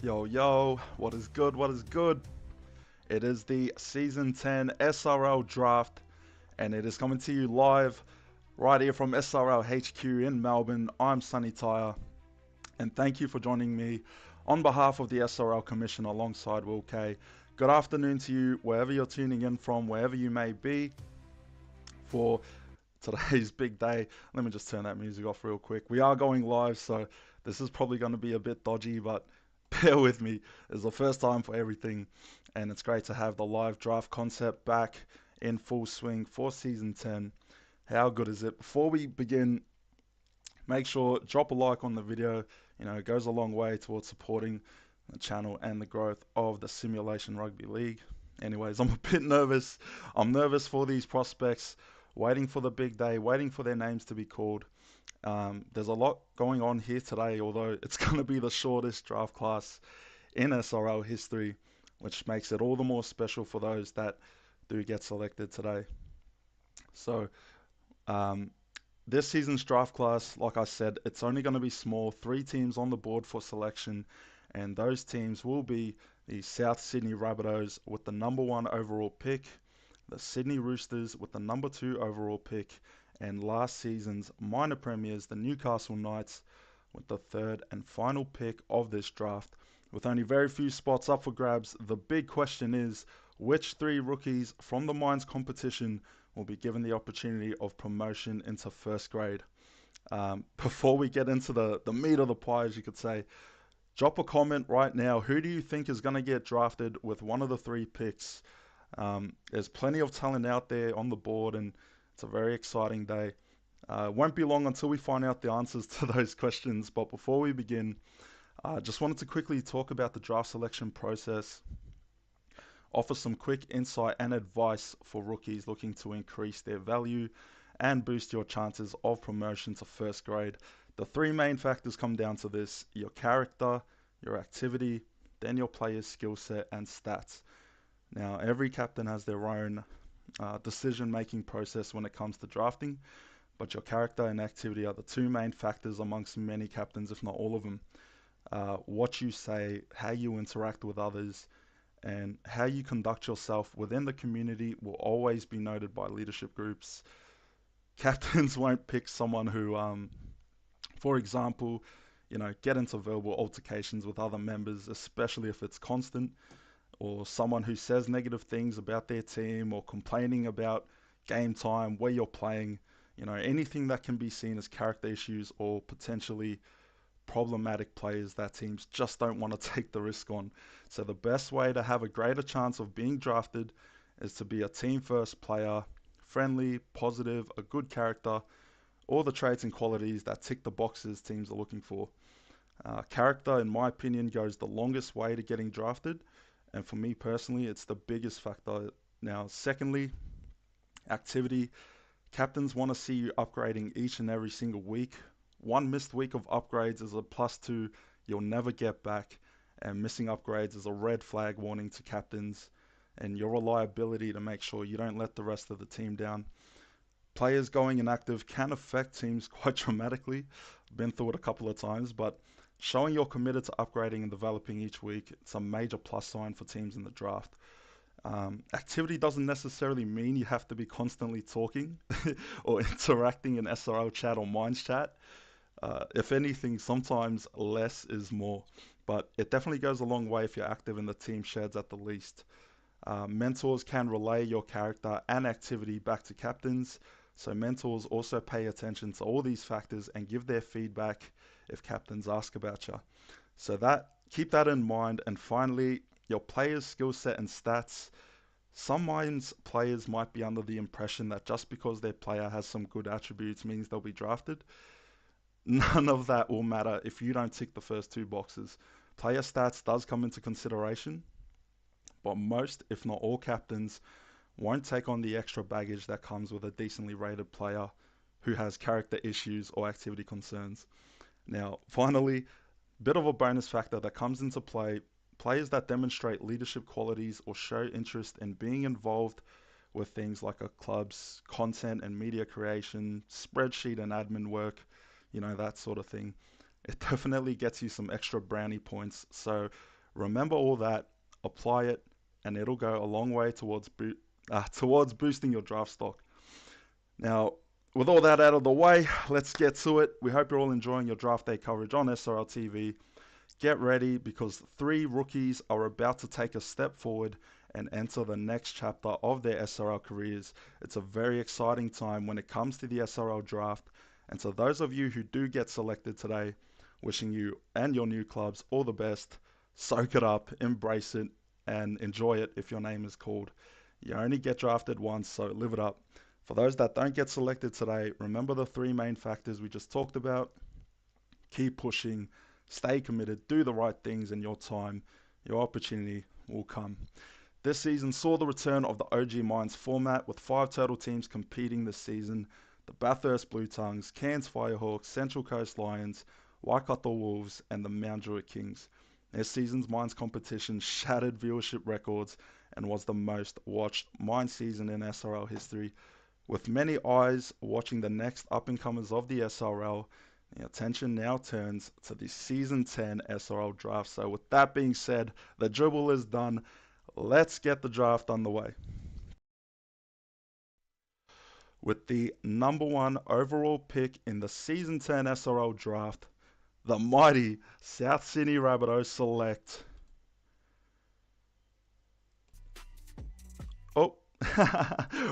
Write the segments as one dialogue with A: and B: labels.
A: Yo, yo, what is good? What is good? It is the Season 10 SRL draft, and it is coming to you live right here from SRL HQ in Melbourne. I'm Sunny Tyre, and thank you for joining me on behalf of the SRL Commission alongside Will K. Good afternoon to you, wherever you're tuning in from, wherever you may be, for today's big day. Let me just turn that music off real quick. We are going live, so this is probably going to be a bit dodgy, but bear with me. It's the first time for everything, and it's great to have the live draft concept back in full swing for Season 10. How good is it? Before we begin, make sure drop a like on the video. You know, it goes a long way towards supporting the channel and the growth of the Simulation Rugby League. Anyways, I'm a bit nervous. I'm nervous for these prospects, waiting for the big day, waiting for their names to be called. There's a lot going on here today, although it's going to be the shortest draft class in SRL history, which makes it all the more special for those that do get selected today. So this season's draft class, like I said, it's only going to be small, 3 teams on the board for selection, and those teams will be the South Sydney Rabbitohs with the #1 overall pick, the Sydney Roosters with the #2 overall pick, and last season's minor premiers, the Newcastle Knights, with the 3rd and final pick of this draft. With only very few spots up for grabs, the big question is, which 3 rookies from the Mines competition will be given the opportunity of promotion into first grade? Before we get into the meat of the pie, as you could say, drop a comment right now. Who do you think is going to get drafted with one of the 3 picks? There's plenty of talent out there on the board, and it's a very exciting day. Won't be long until we find out the answers to those questions, but before we begin, just wanted to quickly talk about the draft selection process, offer some quick insight and advice for rookies looking to increase their value and boost your chances of promotion to first grade. The 3 main factors come down to this: your character, your activity, then your player's skill set and stats. Now, every captain has their own decision-making process when it comes to drafting, but your character and activity are the 2 main factors amongst many captains, if not all of them. What you say, how you interact with others, and how you conduct yourself within the community will always be noted by leadership groups. Captains won't pick someone who, for example, get into verbal altercations with other members, especially if it's constant, or someone who says negative things about their team or complaining about game time, where you're playing, anything that can be seen as character issues or potentially problematic players that teams just don't want to take the risk on. So the best way to have a greater chance of being drafted is to be a team first player, friendly, positive, a good character, all the traits and qualities that tick the boxes teams are looking for. Character, in my opinion, goes the longest way to getting drafted, and for me personally, it's the biggest factor. Now, secondly, activity. Captains want to see you upgrading each and every single week. One missed week of upgrades is a +2 you'll never get back, and missing upgrades is a red flag warning to captains and your reliability to make sure you don't let the rest of the team down. Players going inactive can affect teams quite dramatically. Been through it a couple of times, but showing you're committed to upgrading and developing each week, it's a major plus sign for teams in the draft. Activity doesn't necessarily mean you have to be constantly talking or interacting in SRL chat or Minds chat. If anything, sometimes less is more, but it definitely goes a long way if you're active in the team sheds at the least. Mentors can relay your character and activity back to captains, so mentors also pay attention to all these factors and give their feedback if captains ask about you. So that keep that in mind. And finally, your player's skill set and stats. Some minds players might be under the impression that just because their player has some good attributes means they'll be drafted. None of that will matter if you don't tick the first two boxes. Player stats does come into consideration, but most, if not all captains, won't take on the extra baggage that comes with a decently rated player who has character issues or activity concerns. Now, finally, bit of a bonus factor that comes into play, players that demonstrate leadership qualities or show interest in being involved with things like a club's content and media creation, spreadsheet and admin work, that sort of thing. It definitely gets you some extra brownie points. So remember all that, apply it, and it'll go a long way towards boosting your draft stock. Now, with all that out of the way, let's get to it. We hope you're all enjoying your draft day coverage on SRL TV. Get ready because 3 rookies are about to take a step forward and enter the next chapter of their SRL careers. It's a very exciting time when it comes to the SRL draft. And to those of you who do get selected today, wishing you and your new clubs all the best. Soak it up, embrace it, and enjoy it if your name is called. You only get drafted once, so live it up. For those that don't get selected today, remember the 3 main factors we just talked about. Keep pushing, stay committed, do the right things, and your opportunity will come. This season saw the return of the OG Minds format with 5 total teams competing this season. The Bathurst Blue Tongues, Cairns Firehawks, Central Coast Lions, Waikato Wolves, and the Mount Druitt Kings. This season's Minds competition shattered viewership records and was the most watched Minds season in SRL history. With many eyes watching the next up-and-comers of the SRL, the attention now turns to the Season 10 SRL draft. So with that being said, the dribble is done. Let's get the draft underway. With the number 1 overall pick in the Season 10 SRL draft, the mighty South Sydney Rabbitohs select... Oh,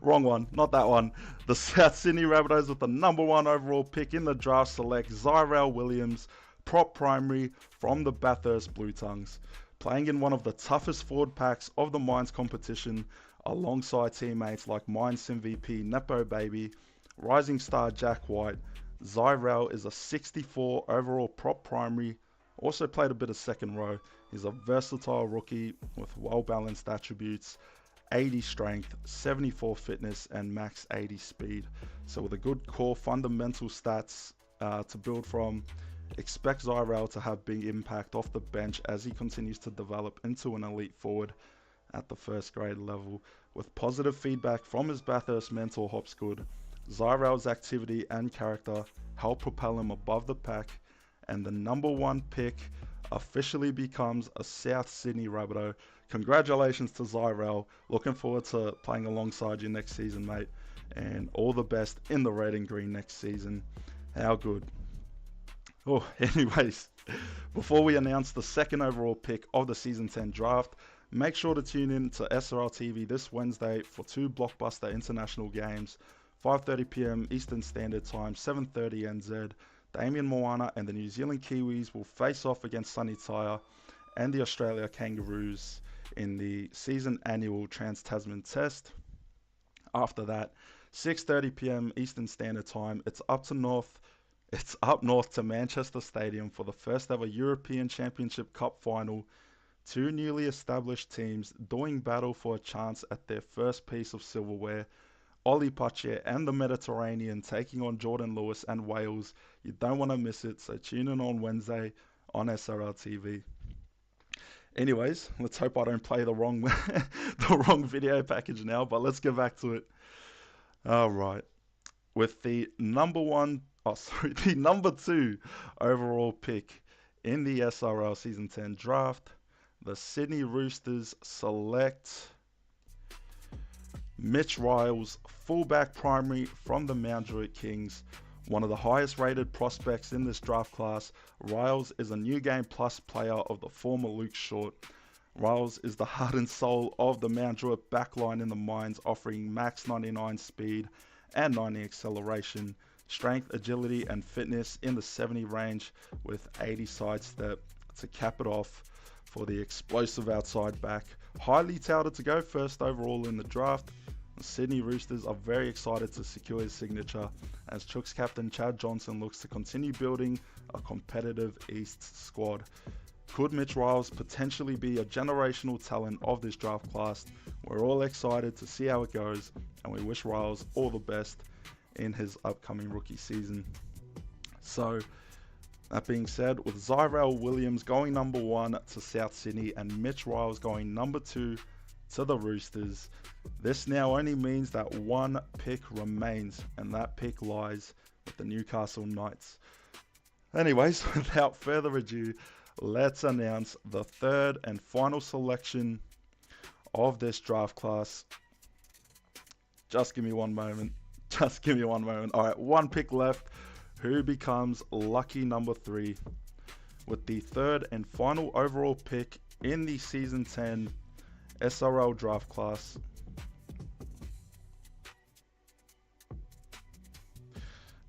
A: wrong one, not that one. The South Sydney Rabbitohs with the number 1 overall pick in the draft select SRL Williams, prop primary from the Bathurst Blue Tongues. Playing in one of the toughest forward packs of the Minds competition, alongside teammates like Minds MVP Nepo Baby, rising star Jack White, SRL is a 64 overall prop primary, also played a bit of second row. He's a versatile rookie with well-balanced attributes, 80 strength, 74 fitness, and max 80 speed. So with a good core fundamental stats to build from, expect SRL to have big impact off the bench as he continues to develop into an elite forward at the first grade level. With positive feedback from his Bathurst mentor Hopsgood, SRL's activity and character help propel him above the pack, and the number 1 pick officially becomes a South Sydney Rabbitoh. Congratulations to SRL. Looking forward to playing alongside you next season, mate. And all the best in the red and green next season. How good. Oh, anyways, before we announce the 2nd overall pick of the Season 10 draft, make sure to tune in to SRL TV this Wednesday for 2 blockbuster international games. 5:30 p.m. Eastern Standard Time, 7:30 NZ. Damien Moana and the New Zealand Kiwis will face off against Sunny Tyre and the Australia Kangaroos in the season annual Trans-Tasman Test. After that, 6:30 p.m. Eastern Standard Time. It's up north to Manchester Stadium for the first ever European Championship Cup final. Two newly established teams doing battle for a chance at their first piece of silverware. Ollie Pache and the Mediterranean taking on Jordan Lewis and Wales. You don't want to miss it, so tune in on Wednesday on SRL TV. Anyways, let's hope I don't play the wrong the wrong video package now, but let's get back to it. All right. With the the number two overall pick in the SRL Season 10 draft, the Sydney Roosters select Mitch Riles, fullback primary from the Mount Druitt Kings. One of the highest rated prospects in this draft class, Riles is a New Game Plus player of the former Luke Short. Riles is the heart and soul of the Mount Druitt backline in the mines, offering max 99 speed and 90 acceleration, strength, agility and fitness in the 70 range with 80 sidestep to cap it off for the explosive outside back. Highly touted to go first overall in the draft. The Sydney Roosters are very excited to secure his signature as Chooks captain Chad Johnson looks to continue building a competitive East squad. Could Mitch Riles potentially be a generational talent of this draft class? We're all excited to see how it goes, and we wish Riles all the best in his upcoming rookie season. So, that being said, with Zyrell Williams going number 1 to South Sydney and Mitch Riles going number 2 to the Roosters, this now only means that one pick remains, and that pick lies with the Newcastle Knights. Anyways, without further ado, let's announce the third and final selection of this draft class. Just give me one moment. All right, one pick left. Who becomes lucky number 3 with the third and final overall pick in the Season 10 SRL draft class?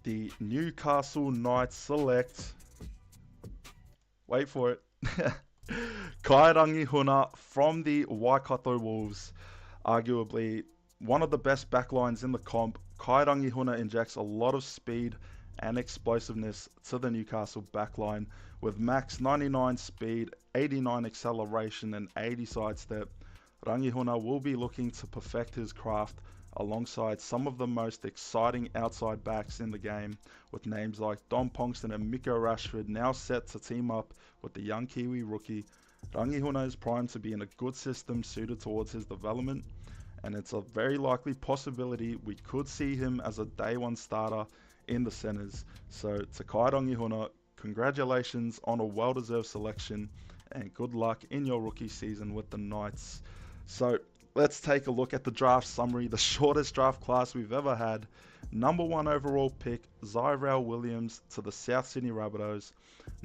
A: The Newcastle Knights select, wait for it, Kairangi Huna from the Waikato Wolves. Arguably one of the best backlines in the comp, Kairangi Huna injects a lot of speed and explosiveness to the Newcastle backline with max 99 speed, 89 acceleration and 80 sidestep. Rangihuna will be looking to perfect his craft alongside some of the most exciting outside backs in the game, with names like Dom Pongston and Miko Rashford now set to team up with the young Kiwi rookie. Rangihuna is primed to be in a good system suited towards his development, and it's a very likely possibility we could see him as a day one starter in the centres. So to Kairangi, congratulations on a well-deserved selection and good luck in your rookie season with the Knights. So let's take a look at the draft summary, the shortest draft class we've ever had. Number 1 overall pick, Zyrell Williams to the South Sydney Rabbitohs.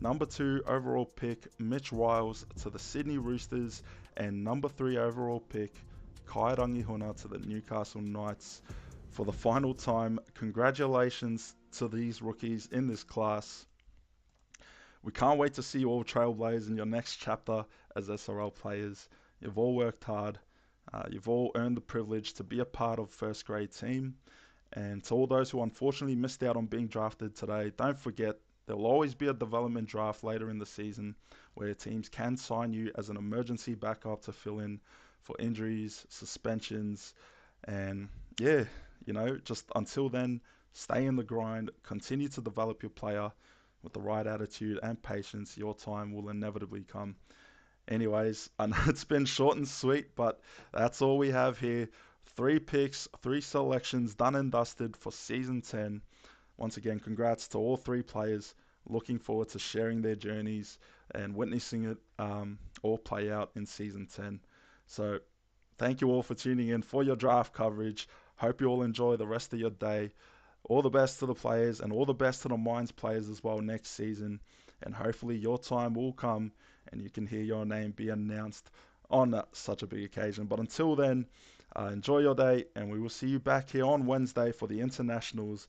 A: Number 2 overall pick, Mitch Riles to the Sydney Roosters. And number 3 overall pick, Kairangi to the Newcastle Knights. For the final time, congratulations to these rookies in this class. We can't wait to see you all trailblaze in your next chapter as SRL players. You've all worked hard. You've all earned the privilege to be a part of first grade team. And to all those who unfortunately missed out on being drafted today, don't forget there'll always be a development draft later in the season where teams can sign you as an emergency backup to fill in for injuries, suspensions, and yeah, just until then, stay in the grind, continue to develop your player with the right attitude and patience. Your time will inevitably come. Anyways, I know it's been short and sweet, but that's all we have here. 3 picks, 3 selections done and dusted for Season 10. Once again, congrats to all 3 players. Looking forward to sharing their journeys and witnessing it all play out in Season 10. So thank you all for tuning in for your draft coverage. Hope you all enjoy the rest of your day. All the best to the players and all the best to the Mines players as well next season. And hopefully your time will come and you can hear your name be announced on such a big occasion. But until then, enjoy your day and we will see you back here on Wednesday for the internationals